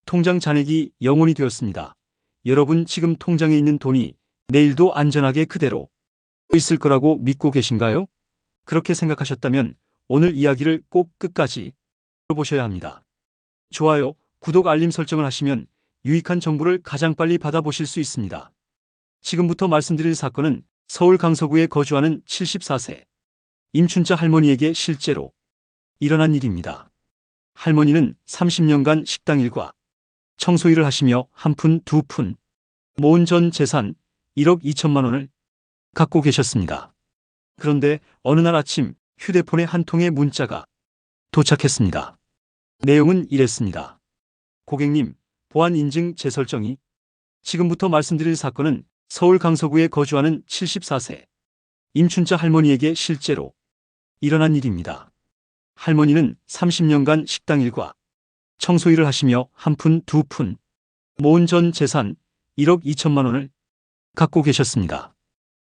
통장 잔액이 0원이 되었습니다. 여러분 지금 통장에 있는 돈이 내일도 안전하게 그대로 있을 거라고 믿고 계신가요? 그렇게 생각하셨다면 오늘 이야기를 꼭 끝까지 들어보셔야 합니다. 좋아요, 구독, 알림 설정을 하시면 유익한 정보를 가장 빨리 받아보실 수 있습니다. 지금부터 말씀드릴 사건은 서울 강서구에 거주하는 74세 임춘자 할머니에게 실제로 일어난 일입니다. 할머니는 30년간 식당 일과 청소 일을 하시며 한 푼 두 푼 모은 전 재산 1억 2천만 원을 갖고 계셨습니다. 그런데 어느 날 아침 휴대폰에 한 통의 문자가 도착했습니다. 내용은 이랬습니다. 고객님, 보안 인증 재설정이. 지금부터 말씀드릴 사건은 서울 강서구에 거주하는 74세 임춘자 할머니에게 실제로 일어난 일입니다. 할머니는 30년간 식당 일과 청소 일을 하시며 한 푼 두 푼 모은 전 재산 1억 2천만 원을 갖고 계셨습니다.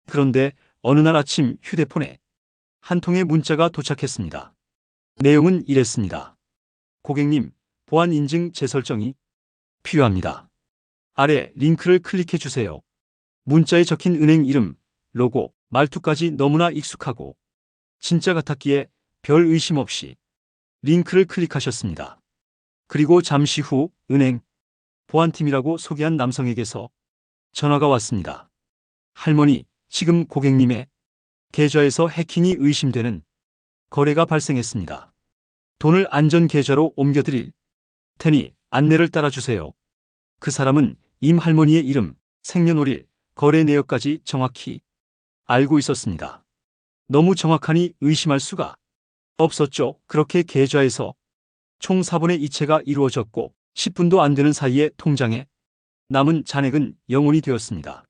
그런데 어느 날 아침 휴대폰에 한 통의 문자가 도착했습니다. 내용은 이랬습니다. 고객님, 보안 인증 재설정이 필요합니다. 아래 링크를 클릭해 주세요. 문자에 적힌 은행 이름, 로고, 말투까지 너무나 익숙하고 진짜 같았기에 별 의심 없이 링크를 클릭하셨습니다. 그리고 잠시 후 은행 보안팀이라고 소개한 남성에게서 전화가 왔습니다. 할머니, 지금 고객님의 계좌에서 해킹이 의심되는 거래가 발생했습니다. 돈을 안전 계좌로 옮겨드릴 테니 안내를 따라주세요. 그 사람은 임 할머니의 이름, 생년월일, 거래 내역까지 정확히 알고 있었습니다. 너무 정확하니 의심할 수가 없었죠. 그렇게 계좌에서 총 4분의 2채가 이루어졌고 10분도 안 되는 사이에 통장에 남은 잔액은 0원이 되었습니다.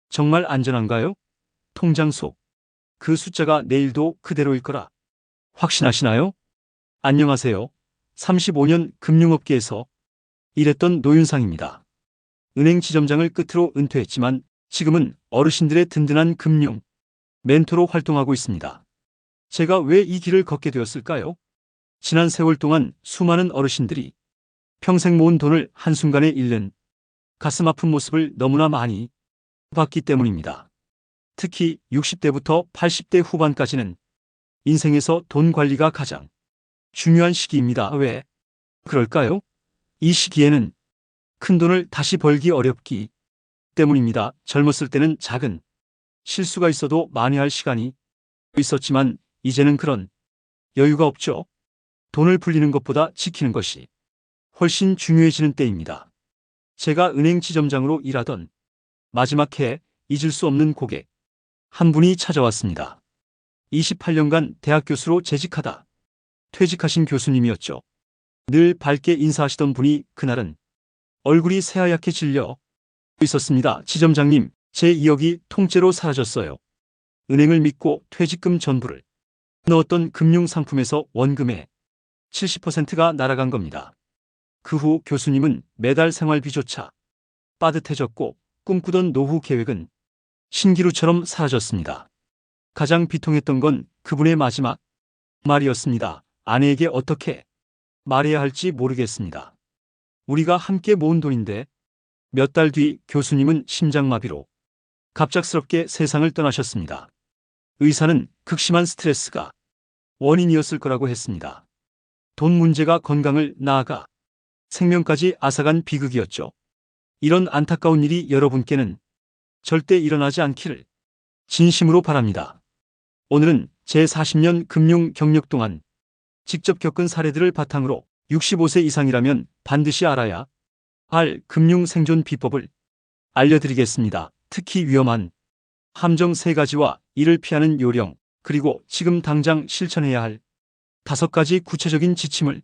정말 안전한가요? 통장 속 그 숫자가 내일도 그대로일 거라 확신하시나요? 안녕하세요. 35년 금융업계에서 일했던 노윤상입니다. 은행 지점장을 끝으로 은퇴했지만 지금은 어르신들의 든든한 금융 멘토로 활동하고 있습니다. 제가 왜 이 길을 걷게 되었을까요? 지난 세월 동안 수많은 어르신들이 평생 모은 돈을 한순간에 잃는 가슴 아픈 모습을 너무나 많이 봤기 때문입니다. 특히 60대부터 80대 후반까지는 인생에서 돈 관리가 가장 중요한 시기입니다. 왜 그럴까요? 이 시기에는 큰 돈을 다시 벌기 어렵기 때문입니다. 젊었을 때는 작은 실수가 있어도 만회할 시간이 있었지만 이제는 그런 여유가 없죠. 돈을 불리는 것보다 지키는 것이 훨씬 중요해지는 때입니다. 제가 은행 지점장으로 일하던 마지막 해에 잊을 수 없는 고객 한 분이 찾아왔습니다. 28년간 대학 교수로 재직하다 퇴직하신 교수님이었죠. 늘 밝게 인사하시던 분이 그날은 얼굴이 새하얗게 질려 있었습니다. 지점장님, 제 2억이 통째로 사라졌어요. 은행을 믿고 퇴직금 전부를 넣었던 금융상품에서 원금의 70%가 날아간 겁니다. 그 후 교수님은 매달 생활비조차 빠듯해졌고 꿈꾸던 노후 계획은 신기루처럼 사라졌습니다. 가장 비통했던 건 그분의 마지막 말이었습니다. 아내에게 어떻게 말해야 할지 모르겠습니다. 우리가 함께 모은 돈인데. 몇 달 뒤 교수님은 심장마비로 갑작스럽게 세상을 떠나셨습니다. 의사는 극심한 스트레스가 원인이었을 거라고 했습니다. 돈 문제가 건강을 나아가 생명까지 앗아간 비극이었죠. 이런 안타까운 일이 여러분께는 절대 일어나지 않기를 진심으로 바랍니다. 오늘은 제 40년 금융 경력 동안 직접 겪은 사례들을 바탕으로 65세 이상이라면 반드시 알아야 할 금융 생존 비법을 알려드리겠습니다. 특히 위험한 함정 3가지와 이를 피하는 요령, 그리고 지금 당장 실천해야 할 5가지 구체적인 지침을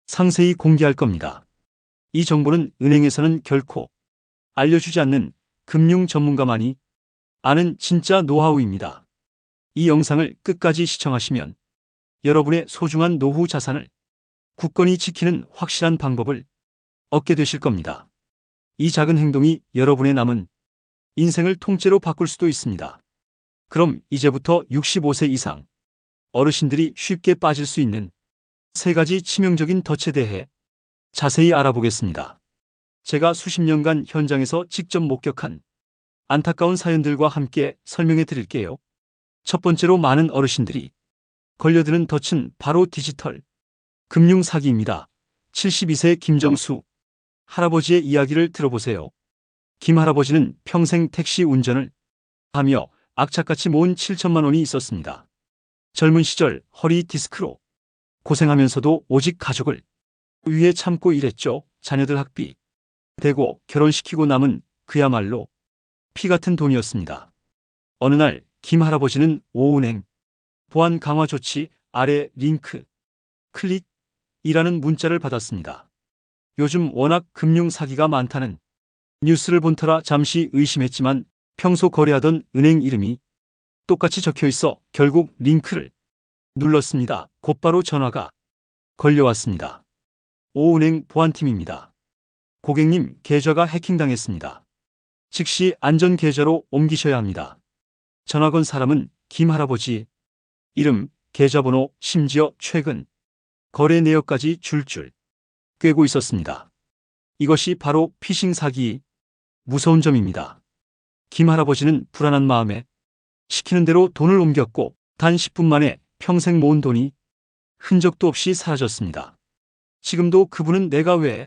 상세히 공개할 겁니다. 이 정보는 은행에서는 결코 알려주지 않는 금융 전문가만이 아는 진짜 노하우입니다. 이 영상을 끝까지 시청하시면 여러분의 소중한 노후 자산을 굳건히 지키는 확실한 방법을 얻게 되실 겁니다. 이 작은 행동이 여러분의 남은 인생을 통째로 바꿀 수도 있습니다. 그럼 이제부터 65세 이상 어르신들이 쉽게 빠질 수 있는 3가지 치명적인 덫에 대해 자세히 알아보겠습니다. 제가 수십 년간 현장에서 직접 목격한 안타까운 사연들과 함께 설명해 드릴게요. 첫 번째로 많은 어르신들이 걸려드는 덫은 바로 디지털 금융 사기입니다. 72세 김정수 할아버지의 이야기를 들어보세요. 김 할아버지는 평생 택시 운전을 하며 악착같이 모은 7천만 원이 있었습니다. 젊은 시절 허리 디스크로 고생하면서도 오직 가족을 위해 참고 일했죠. 자녀들 학비 대고 결혼시키고 남은 그야말로 피 같은 돈이었습니다. 어느 날 김 할아버지는 오은행 보안 강화 조치 아래 링크 클릭이라는 문자를 받았습니다. 요즘 워낙 금융 사기가 많다는 뉴스를 본 터라 잠시 의심했지만 평소 거래하던 은행 이름이 똑같이 적혀 있어 결국 링크를 눌렀습니다. 곧바로 전화가 걸려왔습니다. 오은행 보안팀입니다. 고객님, 계좌가 해킹당했습니다. 즉시 안전 계좌로 옮기셔야 합니다. 전화 건 사람은 김 할아버지 이름, 계좌번호, 심지어 최근 거래 내역까지 줄줄 꿰고 있었습니다. 이것이 바로 피싱 사기의 무서운 점입니다. 김 할아버지는 불안한 마음에 시키는 대로 돈을 옮겼고 단 10분 만에 평생 모은 돈이 흔적도 없이 사라졌습니다. 지금도 그분은 내가 왜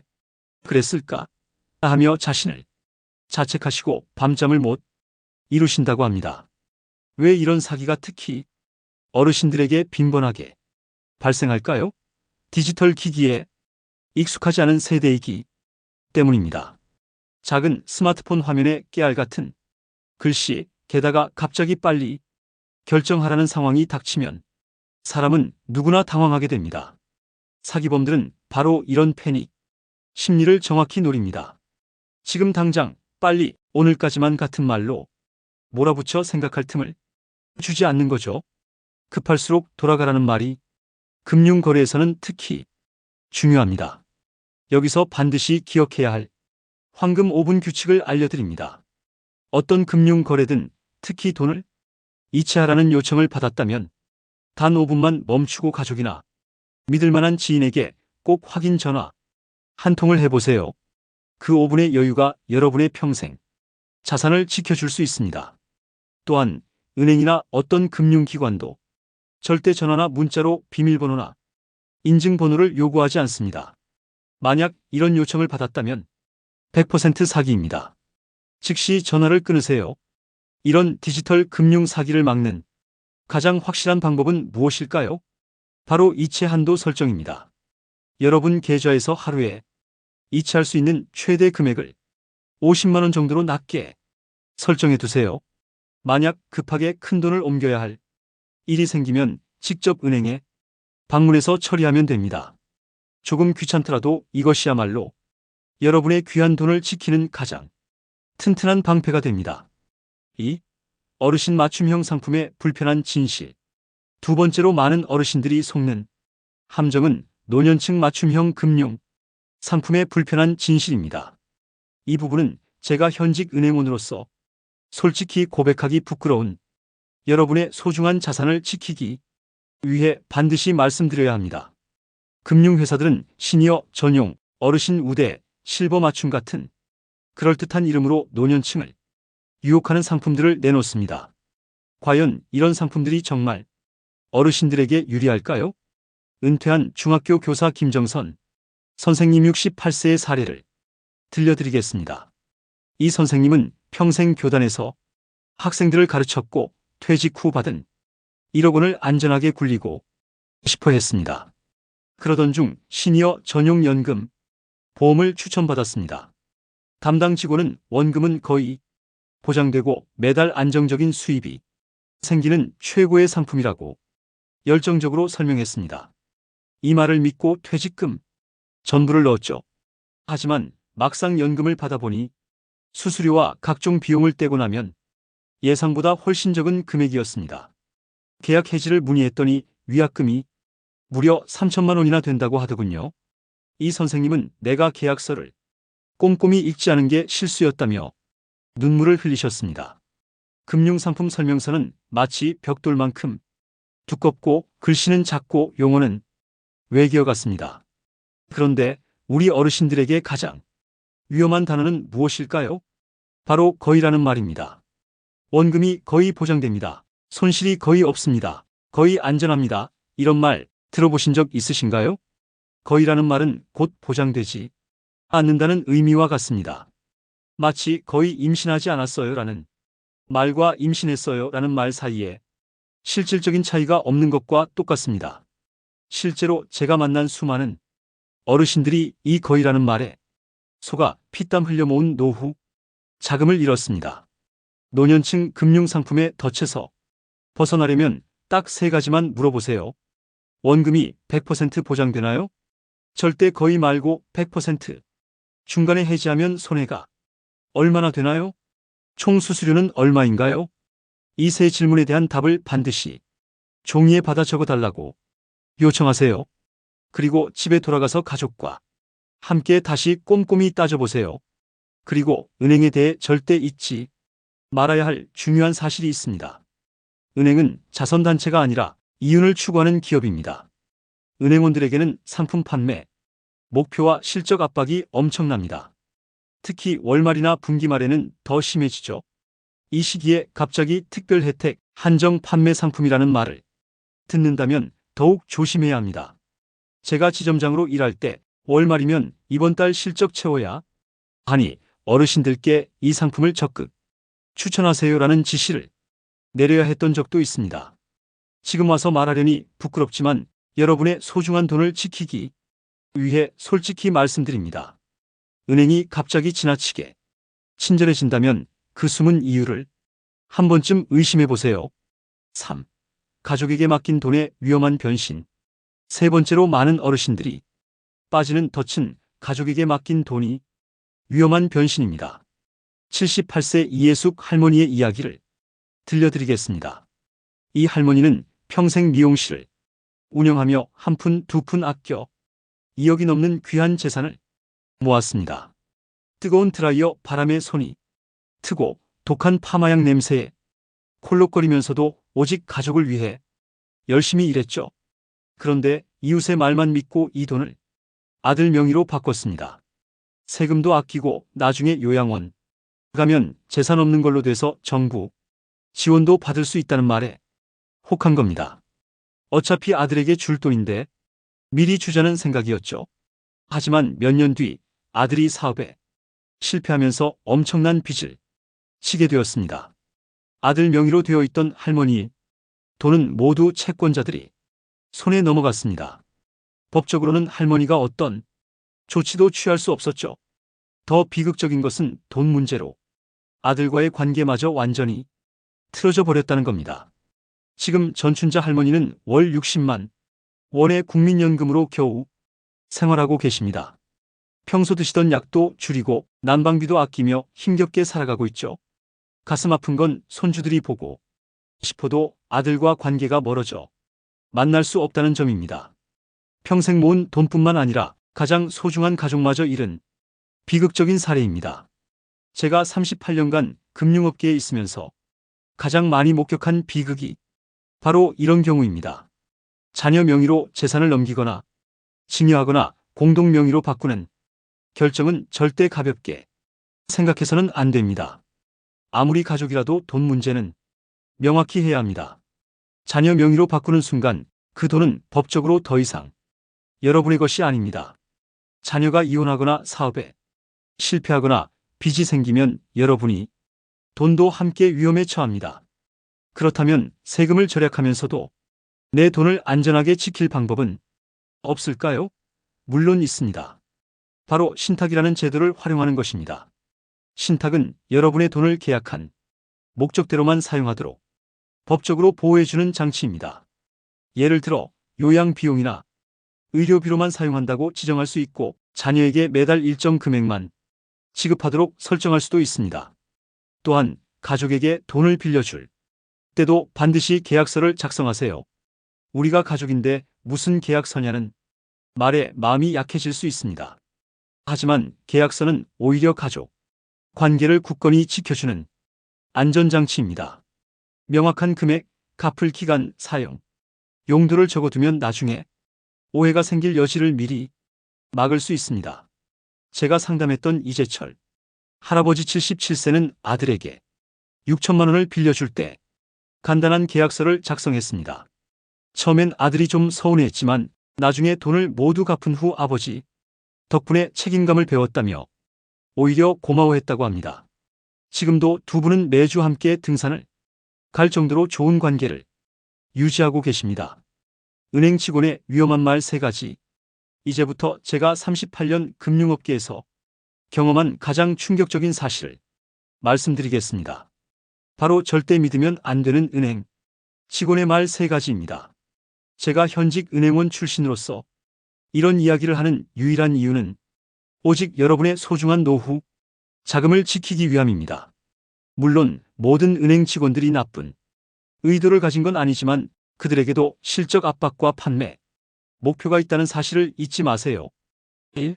그랬을까 하며 자신을 자책하시고 밤잠을 못 이루신다고 합니다. 왜 이런 사기가 특히 어르신들에게 빈번하게 발생할까요? 디지털 기기에 익숙하지 않은 세대이기 때문입니다. 작은 스마트폰 화면에 깨알 같은 글씨, 게다가 갑자기 빨리 결정하라는 상황이 닥치면 사람은 누구나 당황하게 됩니다. 사기범들은 바로 이런 패닉 심리를 정확히 노립니다. 지금 당장, 빨리, 오늘까지만 같은 말로 몰아붙여 생각할 틈을 주지 않는 거죠. 급할수록 돌아가라는 말이 금융거래에서는 특히 중요합니다. 여기서 반드시 기억해야 할 황금 5분 규칙을 알려드립니다. 어떤 금융거래든 특히 돈을 이체하라는 요청을 받았다면 단 5분만 멈추고 가족이나 믿을 만한 지인에게 꼭 확인 전화 한 통을 해보세요. 그 5분의 여유가 여러분의 평생 자산을 지켜줄 수 있습니다. 또한 은행이나 어떤 금융기관도 절대 전화나 문자로 비밀번호나 인증번호를 요구하지 않습니다. 만약 이런 요청을 받았다면 100% 사기입니다. 즉시 전화를 끊으세요. 이런 디지털 금융 사기를 막는 가장 확실한 방법은 무엇일까요? 바로 이체 한도 설정입니다. 여러분 계좌에서 하루에 이체할 수 있는 최대 금액을 50만 원 정도로 낮게 설정해 두세요. 만약 급하게 큰 돈을 옮겨야 할 일이 생기면 직접 은행에 방문해서 처리하면 됩니다. 조금 귀찮더라도 이것이야말로 여러분의 귀한 돈을 지키는 가장 튼튼한 방패가 됩니다. 2. 어르신 맞춤형 상품의 불편한 진실. 두 번째로 많은 어르신들이 속는 함정은 노년층 맞춤형 금융 상품의 불편한 진실입니다. 이 부분은 제가 현직 은행원으로서 솔직히 고백하기 부끄러운 여러분의 소중한 자산을 지키기 위해 반드시 말씀드려야 합니다. 금융회사들은 시니어 전용, 어르신 우대, 실버 맞춤 같은 그럴듯한 이름으로 노년층을 유혹하는 상품들을 내놓습니다. 과연 이런 상품들이 정말 어르신들에게 유리할까요? 은퇴한 중학교 교사 김정선 선생님 68세의 사례를 들려드리겠습니다. 이 선생님은 평생 교단에서 학생들을 가르쳤고 퇴직 후 받은 1억 원을 안전하게 굴리고 싶어 했습니다. 그러던 중 시니어 전용 연금 보험을 추천받았습니다. 담당 직원은 원금은 거의 보장되고 매달 안정적인 수입이 생기는 최고의 상품이라고 열정적으로 설명했습니다. 이 말을 믿고 퇴직금 전부를 넣었죠. 하지만 막상 연금을 받아보니 수수료와 각종 비용을 떼고 나면 예상보다 훨씬 적은 금액이었습니다. 계약 해지를 문의했더니 위약금이 무려 3천만 원이나 된다고 하더군요. 이 선생님은 내가 계약서를 꼼꼼히 읽지 않은 게 실수였다며 눈물을 흘리셨습니다. 금융상품 설명서는 마치 벽돌만큼 두껍고 글씨는 작고 용어는 외계어 같습니다. 그런데 우리 어르신들에게 가장 위험한 단어는 무엇일까요? 바로 거의라는 말입니다. 원금이 거의 보장됩니다. 손실이 거의 없습니다. 거의 안전합니다. 이런 말 들어보신 적 있으신가요? 거의라는 말은 곧 보장되지 않는다는 의미와 같습니다. 마치 거의 임신하지 않았어요 라는 말과 임신했어요 라는 말 사이에 실질적인 차이가 없는 것과 똑같습니다. 실제로 제가 만난 수많은 어르신들이 이 거의라는 말에 속아 피땀 흘려 모은 노후, 자금을 잃었습니다. 노년층 금융상품에 덫에서 벗어나려면 딱 세 가지만 물어보세요. 원금이 100% 보장되나요? 절대 거의 말고 100%. 중간에 해지하면 손해가 얼마나 되나요? 총 수수료는 얼마인가요? 이 세 질문에 대한 답을 반드시 종이에 받아 적어달라고 요청하세요. 그리고 집에 돌아가서 가족과 함께 다시 꼼꼼히 따져보세요. 그리고 은행에 대해 절대 잊지 말아야 할 중요한 사실이 있습니다. 은행은 자선단체가 아니라 이윤을 추구하는 기업입니다. 은행원들에게는 상품 판매, 목표와 실적 압박이 엄청납니다. 특히 월말이나 분기말에는 더 심해지죠. 이 시기에 갑자기 특별 혜택, 한정 판매 상품이라는 말을 듣는다면 더욱 조심해야 합니다. 제가 지점장으로 일할 때 월말이면 이번 달 실적 채워야 하니 어르신들께 이 상품을 적극 추천하세요라는 지시를 내려야 했던 적도 있습니다. 지금 와서 말하려니 부끄럽지만 여러분의 소중한 돈을 지키기 위해 솔직히 말씀드립니다. 은행이 갑자기 지나치게 친절해진다면 그 숨은 이유를 한 번쯤 의심해 보세요. 3. 가족에게 맡긴 돈의 위험한 변신. 세 번째로 많은 어르신들이 빠지는 덫은 가족에게 맡긴 돈이 위험한 변신입니다. 78세 이예숙 할머니의 이야기를 들려드리겠습니다. 이 할머니는 평생 미용실을 운영하며 한 푼 두 푼 아껴 2억이 넘는 귀한 재산을 모았습니다. 뜨거운 드라이어 바람에 손이 트고 독한 파마약 냄새에 콜록거리면서도 오직 가족을 위해 열심히 일했죠. 그런데 이웃의 말만 믿고 이 돈을 아들 명의로 바꿨습니다. 세금도 아끼고 나중에 요양원 가면 재산 없는 걸로 돼서 정부 지원도 받을 수 있다는 말에 혹한 겁니다. 어차피 아들에게 줄 돈인데 미리 주자는 생각이었죠. 하지만 몇 년 뒤 아들이 사업에 실패하면서 엄청난 빚을 지게 되었습니다. 아들 명의로 되어 있던 할머니의 돈은 모두 채권자들이 손에 넘어갔습니다. 법적으로는 할머니가 어떤 조치도 취할 수 없었죠. 더 비극적인 것은 돈 문제로 아들과의 관계마저 완전히 틀어져 버렸다는 겁니다. 지금 전춘자 할머니는 월 60만 원의 국민연금으로 겨우 생활하고 계십니다. 평소 드시던 약도 줄이고 난방비도 아끼며 힘겹게 살아가고 있죠. 가슴 아픈 건 손주들이 보고 싶어도 아들과 관계가 멀어져 만날 수 없다는 점입니다. 평생 모은 돈뿐만 아니라 가장 소중한 가족마저 잃은 비극적인 사례입니다. 제가 38년간 금융업계에 있으면서 가장 많이 목격한 비극이 바로 이런 경우입니다. 자녀 명의로 재산을 넘기거나 증여하거나 공동 명의로 바꾸는 결정은 절대 가볍게 생각해서는 안 됩니다. 아무리 가족이라도 돈 문제는 명확히 해야 합니다. 자녀 명의로 바꾸는 순간 그 돈은 법적으로 더 이상 여러분의 것이 아닙니다. 자녀가 이혼하거나 사업에 실패하거나 빚이 생기면 여러분이 돈도 함께 위험에 처합니다. 그렇다면 세금을 절약하면서도 내 돈을 안전하게 지킬 방법은 없을까요? 물론 있습니다. 바로 신탁이라는 제도를 활용하는 것입니다. 신탁은 여러분의 돈을 계약한 목적대로만 사용하도록 법적으로 보호해주는 장치입니다. 예를 들어 요양비용이나 의료비로만 사용한다고 지정할 수 있고 자녀에게 매달 일정 금액만 지급하도록 설정할 수도 있습니다. 또한 가족에게 돈을 빌려줄 때도 반드시 계약서를 작성하세요. 우리가 가족인데 무슨 계약서냐는 말에 마음이 약해질 수 있습니다. 하지만 계약서는 오히려 가족 관계를 굳건히 지켜주는 안전장치입니다. 명확한 금액, 갚을 기간, 사용 용도를 적어두면 나중에 오해가 생길 여지를 미리 막을 수 있습니다. 제가 상담했던 이재철 할아버지 77세는 아들에게 6천만 원을 빌려줄 때 간단한 계약서를 작성했습니다. 처음엔 아들이 좀 서운해했지만 나중에 돈을 모두 갚은 후 아버지 덕분에 책임감을 배웠다며 오히려 고마워했다고 합니다. 지금도 두 분은 매주 함께 등산을 갈 정도로 좋은 관계를 유지하고 계십니다. 은행 직원의 위험한 말 3가지. 이제부터 제가 38년 금융업계에서 경험한 가장 충격적인 사실을 말씀드리겠습니다. 바로 절대 믿으면 안 되는 은행 직원의 말 3가지입니다. 제가 현직 은행원 출신으로서 이런 이야기를 하는 유일한 이유는 오직 여러분의 소중한 노후, 자금을 지키기 위함입니다. 물론 모든 은행 직원들이 나쁜 의도를 가진 건 아니지만 그들에게도 실적 압박과 판매 목표가 있다는 사실을 잊지 마세요. 1.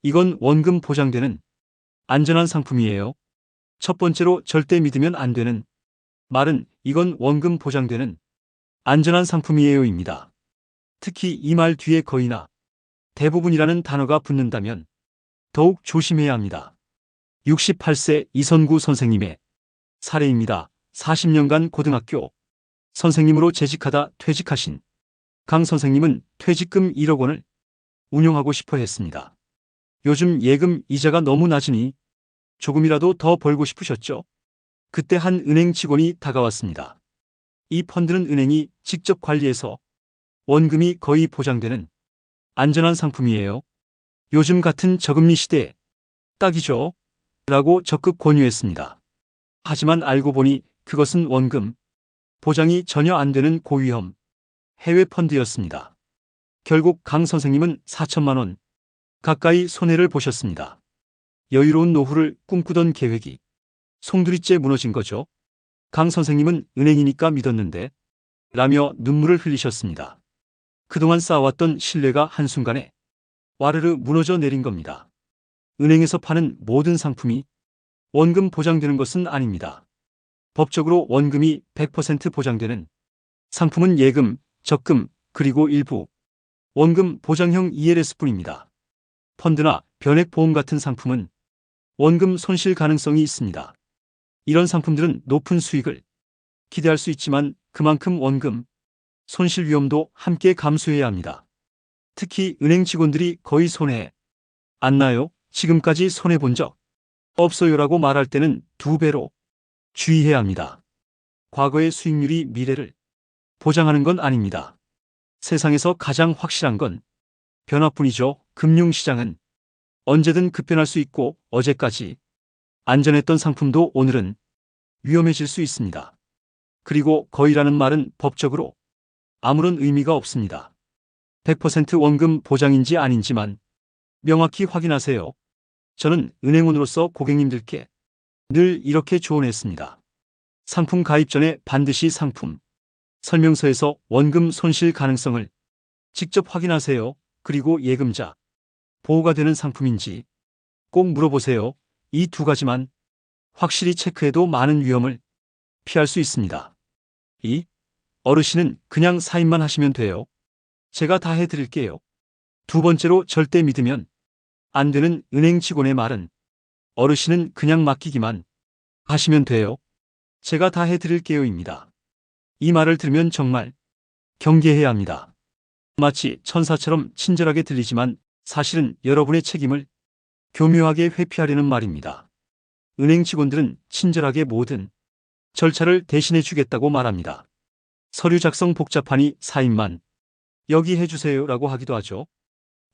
이건 원금 보장되는 안전한 상품이에요. 첫 번째로 절대 믿으면 안 되는 말은 이건 원금 보장되는 안전한 상품이에요입니다. 특히 이 말 뒤에 거의나 대부분이라는 단어가 붙는다면 더욱 조심해야 합니다. 68세 이선구 선생님의 사례입니다. 40년간 고등학교 선생님으로 재직하다 퇴직하신 강 선생님은 퇴직금 1억 원을 운용하고 싶어 했습니다. 요즘 예금 이자가 너무 낮으니 조금이라도 더 벌고 싶으셨죠? 그때 한 은행 직원이 다가왔습니다. 이 펀드는 은행이 직접 관리해서 원금이 거의 보장되는 안전한 상품이에요. 요즘 같은 저금리 시대에 딱이죠. 라고 적극 권유했습니다. 하지만 알고 보니 그것은 원금 보장이 전혀 안 되는 고위험 해외 펀드였습니다. 결국 강 선생님은 4천만 원 가까이 손해를 보셨습니다. 여유로운 노후를 꿈꾸던 계획이 송두리째 무너진 거죠. 강 선생님은 은행이니까 믿었는데 라며 눈물을 흘리셨습니다. 그동안 쌓아왔던 신뢰가 한순간에 와르르 무너져 내린 겁니다. 은행에서 파는 모든 상품이 원금 보장되는 것은 아닙니다. 법적으로 원금이 100% 보장되는 상품은 예금, 적금, 그리고 일부 원금 보장형 ELS뿐입니다. 펀드나 변액보험 같은 상품은 원금 손실 가능성이 있습니다. 이런 상품들은 높은 수익을 기대할 수 있지만 그만큼 원금 손실 위험도 함께 감수해야 합니다. 특히 은행 직원들이 거의 손해 안 나요? 지금까지 손해본 적 없어요라고 말할 때는 2배로 주의해야 합니다. 과거의 수익률이 미래를 보장하는 건 아닙니다. 세상에서 가장 확실한 건 변화뿐이죠. 금융시장은 언제든 급변할 수 있고 어제까지 안전했던 상품도 오늘은 위험해질 수 있습니다. 그리고 거의라는 말은 법적으로 아무런 의미가 없습니다. 100% 원금 보장인지 아닌지만 명확히 확인하세요. 저는 은행원으로서 고객님들께 늘 이렇게 조언했습니다. 상품 가입 전에 반드시 상품 설명서에서 원금 손실 가능성을 직접 확인하세요. 그리고 예금자 보호가 되는 상품인지 꼭 물어보세요. 이 2가지만 확실히 체크해도 많은 위험을 피할 수 있습니다. 2. 어르신은 그냥 사인만 하시면 돼요. 제가 다 해드릴게요. 2번째로 절대 믿으면 안 되는 은행 직원의 말은 어르신은 그냥 맡기기만 하시면 돼요. 제가 다 해드릴게요입니다. 이 말을 들으면 정말 경계해야 합니다. 마치 천사처럼 친절하게 들리지만 사실은 여러분의 책임을 교묘하게 회피하려는 말입니다. 은행 직원들은 친절하게 모든 절차를 대신해 주겠다고 말합니다. 서류 작성 복잡하니 사인만 여기 해주세요라고 하기도 하죠.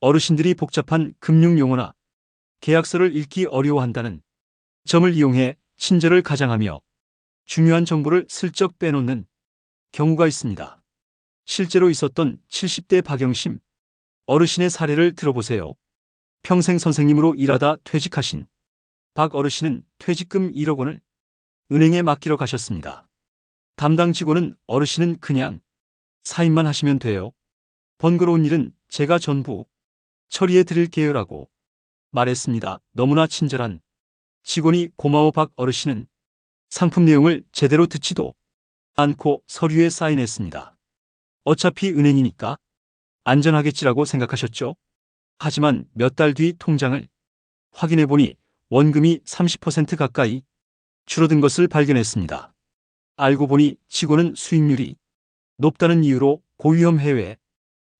어르신들이 복잡한 금융 용어나 계약서를 읽기 어려워한다는 점을 이용해 친절을 가장하며 중요한 정보를 슬쩍 빼놓는 경우가 있습니다. 실제로 있었던 70대 박영심 어르신의 사례를 들어보세요. 평생 선생님으로 일하다 퇴직하신 박 어르신은 퇴직금 1억 원을 은행에 맡기러 가셨습니다. 담당 직원은 어르신은 그냥 사인만 하시면 돼요. 번거로운 일은 제가 전부 처리해 드릴게요라고 말했습니다. 너무나 친절한 직원이 고마워 박 어르신은 상품 내용을 제대로 듣지도 않고 서류에 사인했습니다. 어차피 은행이니까 안전하겠지라고 생각하셨죠? 하지만 몇 달 뒤 통장을 확인해보니 원금이 30% 가까이 줄어든 것을 발견했습니다. 알고 보니 직원은 수익률이 높다는 이유로 고위험 해외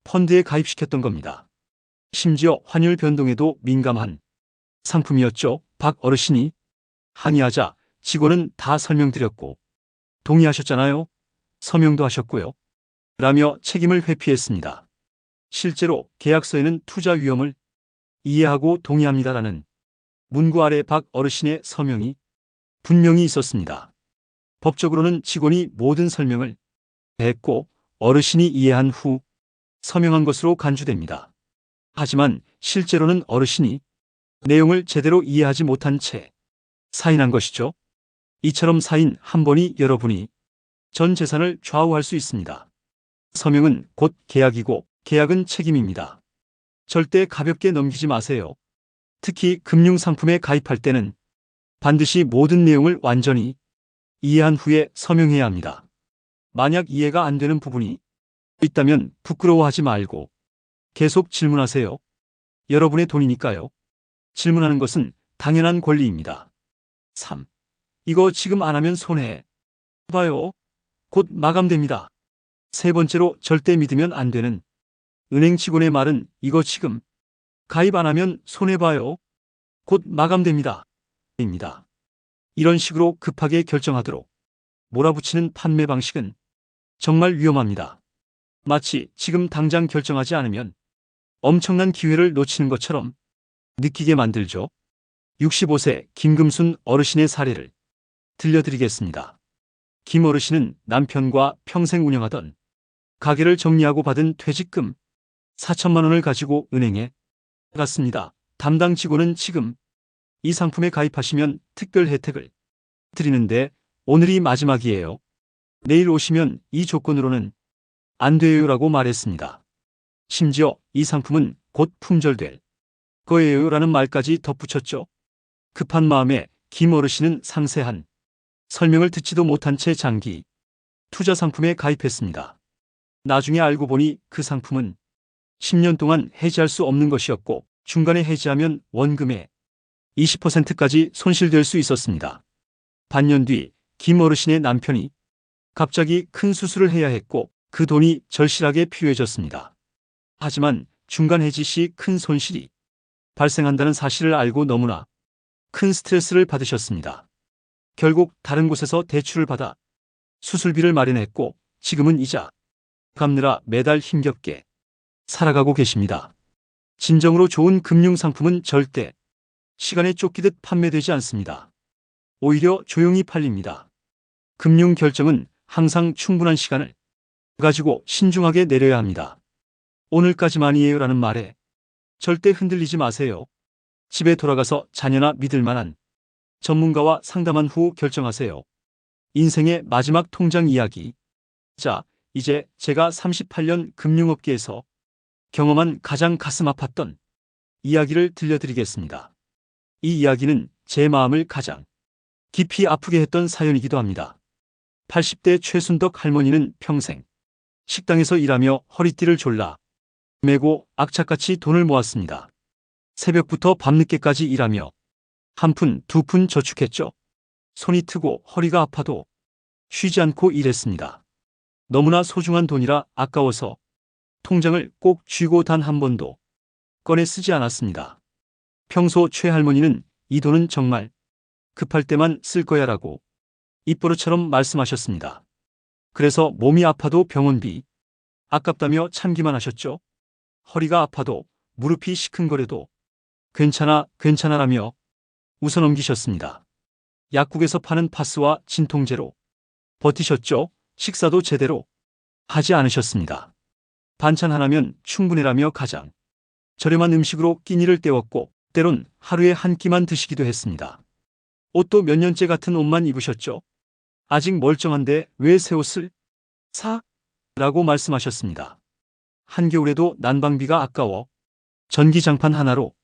펀드에 가입시켰던 겁니다. 심지어 환율 변동에도 민감한 상품이었죠. 박 어르신이 항의하자 직원은 다 설명드렸고 동의하셨잖아요. 서명도 하셨고요. 라며 책임을 회피했습니다. 실제로 계약서에는 투자 위험을 이해하고 동의합니다라는 문구 아래 박 어르신의 서명이 분명히 있었습니다. 법적으로는 직원이 모든 설명을 했고 어르신이 이해한 후 서명한 것으로 간주됩니다. 하지만 실제로는 어르신이 내용을 제대로 이해하지 못한 채 사인한 것이죠. 이처럼 사인 한 번이 여러분이 전 재산을 좌우할 수 있습니다. 서명은 곧 계약이고 계약은 책임입니다. 절대 가볍게 넘기지 마세요. 특히 금융상품에 가입할 때는 반드시 모든 내용을 완전히 이해한 후에 서명해야 합니다. 만약 이해가 안 되는 부분이 있다면 부끄러워하지 말고 계속 질문하세요. 여러분의 돈이니까요. 질문하는 것은 당연한 권리입니다. 3. 이거 지금 안 하면 손해. 봐요. 곧 마감됩니다. 세 번째로 절대 믿으면 안 되는 은행 직원의 말은 이거 지금 가입 안 하면 손해봐요. 곧 마감됩니다. 입니다. 이런 식으로 급하게 결정하도록 몰아붙이는 판매 방식은 정말 위험합니다. 마치 지금 당장 결정하지 않으면 엄청난 기회를 놓치는 것처럼 느끼게 만들죠. 65세 김금순 어르신의 사례를 들려드리겠습니다. 김 어르신은 남편과 평생 운영하던 가게를 정리하고 받은 퇴직금 4천만 원을 가지고 은행에 갔습니다. 담당 직원은 지금 이 상품에 가입하시면 특별 혜택을 드리는데 오늘이 마지막이에요. 내일 오시면 이 조건으로는 안 돼요라고 말했습니다. 심지어 이 상품은 곧 품절될 거예요라는 말까지 덧붙였죠. 급한 마음에 김 어르신은 상세한 설명을 듣지도 못한 채 장기 투자 상품에 가입했습니다. 나중에 알고 보니 그 상품은 10년 동안 해지할 수 없는 것이었고 중간에 해지하면 원금의 20%까지 손실될 수 있었습니다. 반년 뒤 김 어르신의 남편이 갑자기 큰 수술을 해야 했고 그 돈이 절실하게 필요해졌습니다. 하지만 중간 해지 시 큰 손실이 발생한다는 사실을 알고 너무나 큰 스트레스를 받으셨습니다. 결국 다른 곳에서 대출을 받아 수술비를 마련했고 지금은 이자 갚느라 매달 힘겹게 살아가고 계십니다. 진정으로 좋은 금융상품은 절대 시간에 쫓기듯 판매되지 않습니다. 오히려 조용히 팔립니다. 금융 결정은 항상 충분한 시간을 가지고 신중하게 내려야 합니다. 오늘까지만이에요 라는 말에 절대 흔들리지 마세요. 집에 돌아가서 자녀나 믿을 만한 전문가와 상담한 후 결정하세요. 인생의 마지막 통장 이야기. 자, 이제 제가 38년 금융업계에서 경험한 가장 가슴 아팠던 이야기를 들려드리겠습니다. 이 이야기는 제 마음을 가장 깊이 아프게 했던 사연이기도 합니다. 80대 최순덕 할머니는 평생 식당에서 일하며 허리띠를 졸라 매고 악착같이 돈을 모았습니다. 새벽부터 밤늦게까지 일하며 한 푼, 두 푼 저축했죠. 손이 트고 허리가 아파도 쉬지 않고 일했습니다. 너무나 소중한 돈이라 아까워서 통장을 꼭 쥐고 단 한 번도 꺼내 쓰지 않았습니다. 평소 최 할머니는 이 돈은 정말 급할 때만 쓸 거야 라고 입버릇처럼 말씀하셨습니다. 그래서 몸이 아파도 병원비 아깝다며 참기만 하셨죠. 허리가 아파도 무릎이 시큰거려도 괜찮아 괜찮아라며 웃어넘기셨습니다. 약국에서 파는 파스와 진통제로 버티셨죠. 식사도 제대로 하지 않으셨습니다. 반찬 하나면 충분해라며 가장 저렴한 음식으로 끼니를 때웠고 때론 하루에 한 끼만 드시기도 했습니다. 옷도 몇 년째 같은 옷만 입으셨죠. 아직 멀쩡한데 왜 새 옷을 사? 라고 말씀하셨습니다. 한겨울에도 난방비가 아까워 전기장판 하나로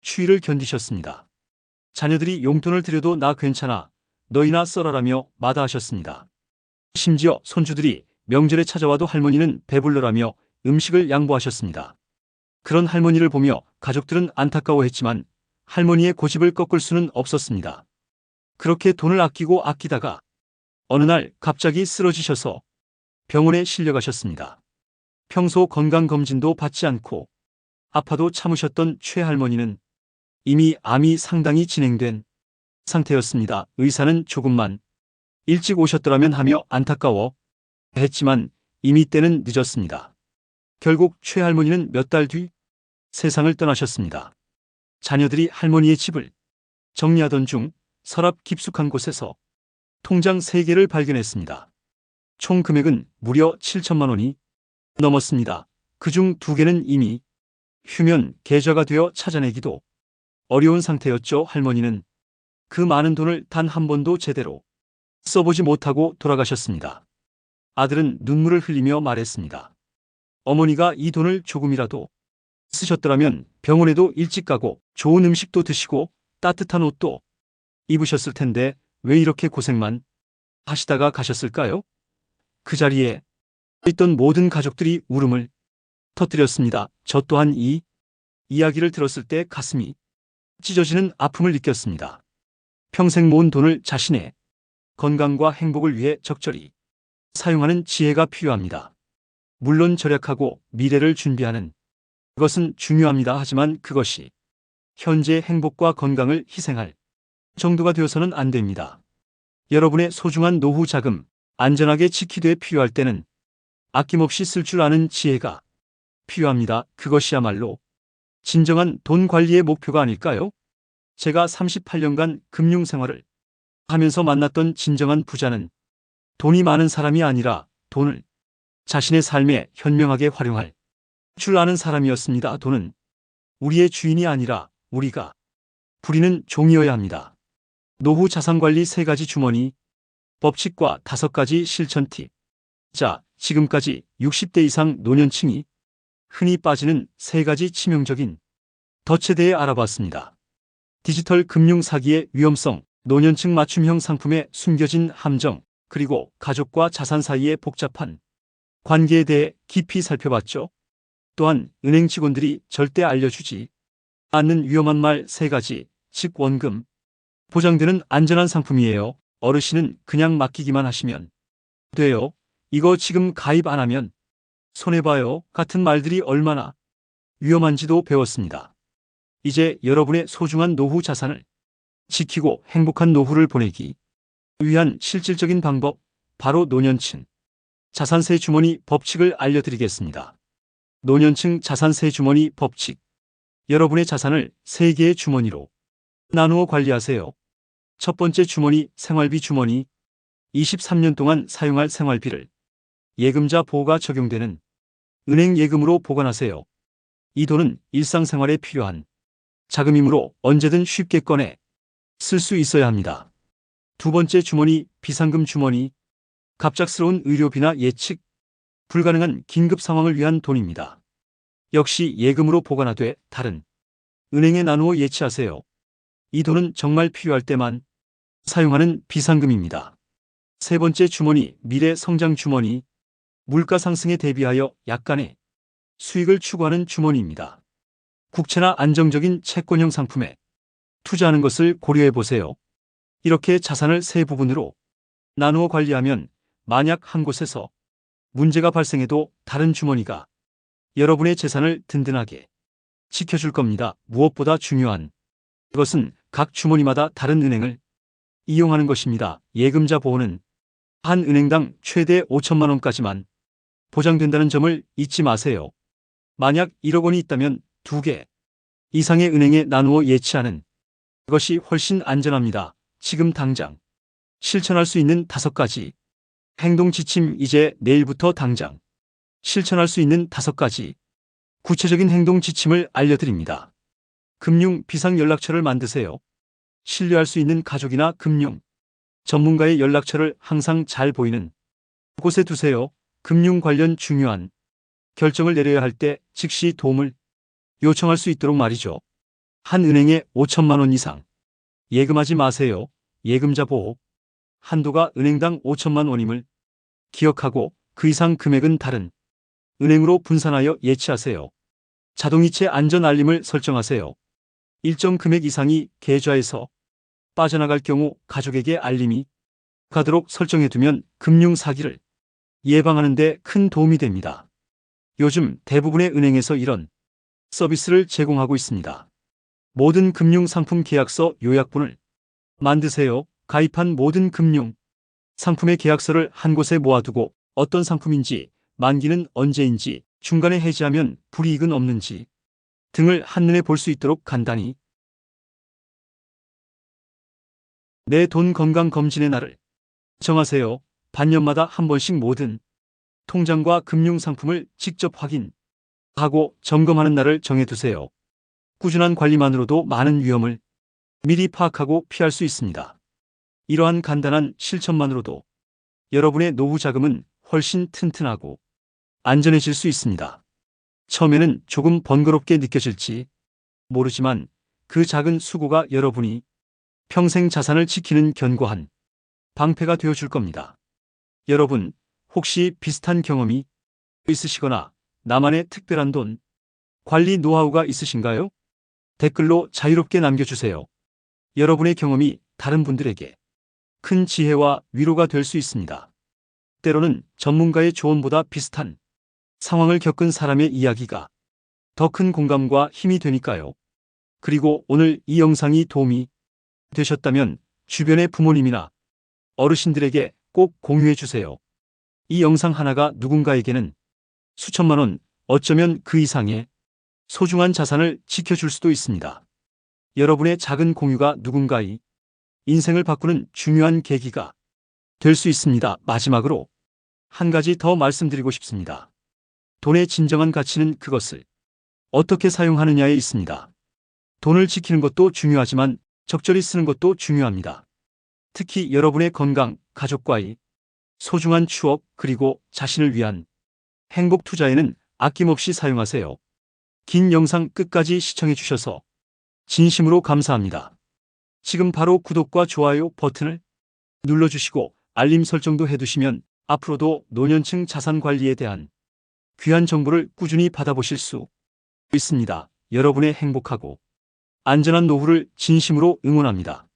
추위를 견디셨습니다. 자녀들이 용돈을 드려도 나 괜찮아 너희나 써라라며 마다하셨습니다. 심지어 손주들이 명절에 찾아와도 할머니는 배불러라며 음식을 양보하셨습니다. 그런 할머니를 보며 가족들은 안타까워했지만 할머니의 고집을 꺾을 수는 없었습니다. 그렇게 돈을 아끼고 아끼다가 어느 날 갑자기 쓰러지셔서 병원에 실려가셨습니다. 평소 건강검진도 받지 않고 아파도 참으셨던 최할머니는 이미 암이 상당히 진행된 상태였습니다. 의사는 조금만 일찍 오셨더라면 하며 안타까워 했지만 이미 때는 늦었습니다. 결국 최할머니는 몇 달 뒤 세상을 떠나셨습니다. 자녀들이 할머니의 집을 정리하던 중 서랍 깊숙한 곳에서 통장 3개를 발견했습니다. 총 금액은 무려 7천만 원이 넘었습니다. 그중 2개는 이미 휴면 계좌가 되어 찾아내기도 어려운 상태였죠. 할머니는 그 많은 돈을 단 한 번도 제대로 써보지 못하고 돌아가셨습니다. 아들은 눈물을 흘리며 말했습니다. 어머니가 이 돈을 조금이라도 쓰셨더라면 병원에도 일찍 가고 좋은 음식도 드시고 따뜻한 옷도 입으셨을 텐데 왜 이렇게 고생만 하시다가 가셨을까요? 그 자리에 있던 모든 가족들이 울음을 터뜨렸습니다. 저 또한 이 이야기를 들었을 때 가슴이 찢어지는 아픔을 느꼈습니다. 평생 모은 돈을 자신의 건강과 행복을 위해 적절히 사용하는 지혜가 필요합니다. 물론 절약하고 미래를 준비하는 것은 중요합니다. 하지만 그것이 현재의 행복과 건강을 희생할 정도가 되어서는 안 됩니다. 여러분의 소중한 노후 자금 안전하게 지키되 필요할 때는 아낌없이 쓸 줄 아는 지혜가 필요합니다. 그것이야말로 진정한 돈 관리의 목표가 아닐까요? 제가 38년간 금융 생활을 하면서 만났던 진정한 부자는 돈이 많은 사람이 아니라 돈을 자신의 삶에 현명하게 활용할 줄 아는 사람이었습니다. 돈은 우리의 주인이 아니라 우리가 부리는 종이어야 합니다. 노후 자산관리 3가지 주머니 법칙과 5가지 실천 팁. 자, 지금까지 60대 이상 노년층이 흔히 빠지는 3가지 치명적인 덫에 대해 알아봤습니다. 디지털 금융 사기의 위험성, 노년층 맞춤형 상품의 숨겨진 함정, 그리고 가족과 자산 사이의 복잡한 관계에 대해 깊이 살펴봤죠. 또한 은행 직원들이 절대 알려주지 않는 위험한 말 3가지, 즉 원금, 보장되는 안전한 상품이에요. 어르신은 그냥 맡기기만 하시면 돼요. 이거 지금 가입 안 하면 손해봐요. 같은 말들이 얼마나 위험한지도 배웠습니다. 이제 여러분의 소중한 노후 자산을 지키고 행복한 노후를 보내기 위한 실질적인 방법, 바로 노년층 자산세 주머니 법칙을 알려드리겠습니다. 노년층 자산세 주머니 법칙. 여러분의 자산을 3개의 주머니로 나누어 관리하세요. 첫 번째 주머니, 생활비 주머니. 23년 동안 사용할 생활비를 예금자 보호가 적용되는 은행 예금으로 보관하세요. 이 돈은 일상생활에 필요한 자금이므로 언제든 쉽게 꺼내 쓸 수 있어야 합니다. 두 번째 주머니, 비상금 주머니. 갑작스러운 의료비나 예측 불가능한 긴급 상황을 위한 돈입니다. 역시 예금으로 보관하되 다른 은행에 나누어 예치하세요. 이 돈은 정말 필요할 때만 사용하는 비상금입니다. 세 번째 주머니, 미래 성장 주머니. 물가 상승에 대비하여 약간의 수익을 추구하는 주머니입니다. 국채나 안정적인 채권형 상품에 투자하는 것을 고려해 보세요. 이렇게 자산을 3부분으로 나누어 관리하면 만약 한 곳에서 문제가 발생해도 다른 주머니가 여러분의 재산을 든든하게 지켜줄 겁니다. 무엇보다 중요한 것은 각 주머니마다 다른 은행을 이용하는 것입니다. 예금자 보호는 한 은행당 최대 5천만 원까지만 보장된다는 점을 잊지 마세요. 만약 1억 원이 있다면 2개 이상의 은행에 나누어 예치하는 것이 훨씬 안전합니다. 지금 당장 실천할 수 있는 5가지 행동 지침. 이제 내일부터 당장 실천할 수 있는 5가지 구체적인 행동 지침을 알려드립니다. 금융 비상 연락처를 만드세요. 신뢰할 수 있는 가족이나 금융 전문가의 연락처를 항상 잘 보이는 곳에 두세요. 금융 관련 중요한 결정을 내려야 할 때 즉시 도움을 요청할 수 있도록 말이죠. 한 은행에 5천만 원 이상 예금하지 마세요. 예금자 보호 한도가 은행당 5천만 원임을 기억하고 그 이상 금액은 다른 은행으로 분산하여 예치하세요. 자동이체 안전 알림을 설정하세요. 일정 금액 이상이 계좌에서 빠져나갈 경우 가족에게 알림이 가도록 설정해두면 금융 사기를 예방하는 데 큰 도움이 됩니다. 요즘 대부분의 은행에서 이런 서비스를 제공하고 있습니다. 모든 금융 상품 계약서 요약본을 만드세요. 가입한 모든 금융 상품의 계약서를 한 곳에 모아두고 어떤 상품인지, 만기는 언제인지, 중간에 해지하면 불이익은 없는지 등을 한눈에 볼 수 있도록 간단히 내 돈 건강 검진의 날을 정하세요. 반년마다 한 번씩 모든 통장과 금융 상품을 직접 확인하고 점검하는 날을 정해두세요. 꾸준한 관리만으로도 많은 위험을 미리 파악하고 피할 수 있습니다. 이러한 간단한 실천만으로도 여러분의 노후 자금은 훨씬 튼튼하고 안전해질 수 있습니다. 처음에는 조금 번거롭게 느껴질지 모르지만 그 작은 수고가 여러분이 평생 자산을 지키는 견고한 방패가 되어줄 겁니다. 여러분, 혹시 비슷한 경험이 있으시거나 나만의 특별한 돈 관리 노하우가 있으신가요? 댓글로 자유롭게 남겨주세요. 여러분의 경험이 다른 분들에게 큰 지혜와 위로가 될 수 있습니다. 때로는 전문가의 조언보다 비슷한 상황을 겪은 사람의 이야기가 더 큰 공감과 힘이 되니까요. 그리고 오늘 이 영상이 도움이 되셨다면 주변의 부모님이나 어르신들에게 꼭 공유해 주세요. 이 영상 하나가 누군가에게는 수천만 원, 어쩌면 그 이상의 소중한 자산을 지켜줄 수도 있습니다. 여러분의 작은 공유가 누군가의 인생을 바꾸는 중요한 계기가 될 수 있습니다. 마지막으로 한 가지 더 말씀드리고 싶습니다. 돈의 진정한 가치는 그것을 어떻게 사용하느냐에 있습니다. 돈을 지키는 것도 중요하지만 적절히 쓰는 것도 중요합니다. 특히 여러분의 건강, 가족과의 소중한 추억, 그리고 자신을 위한 행복 투자에는 아낌없이 사용하세요. 긴 영상 끝까지 시청해 주셔서 진심으로 감사합니다. 지금 바로 구독과 좋아요 버튼을 눌러주시고 알림 설정도 해두시면 앞으로도 노년층 자산 관리에 대한 귀한 정보를 꾸준히 받아보실 수 있습니다. 여러분의 행복하고 안전한 노후를 진심으로 응원합니다.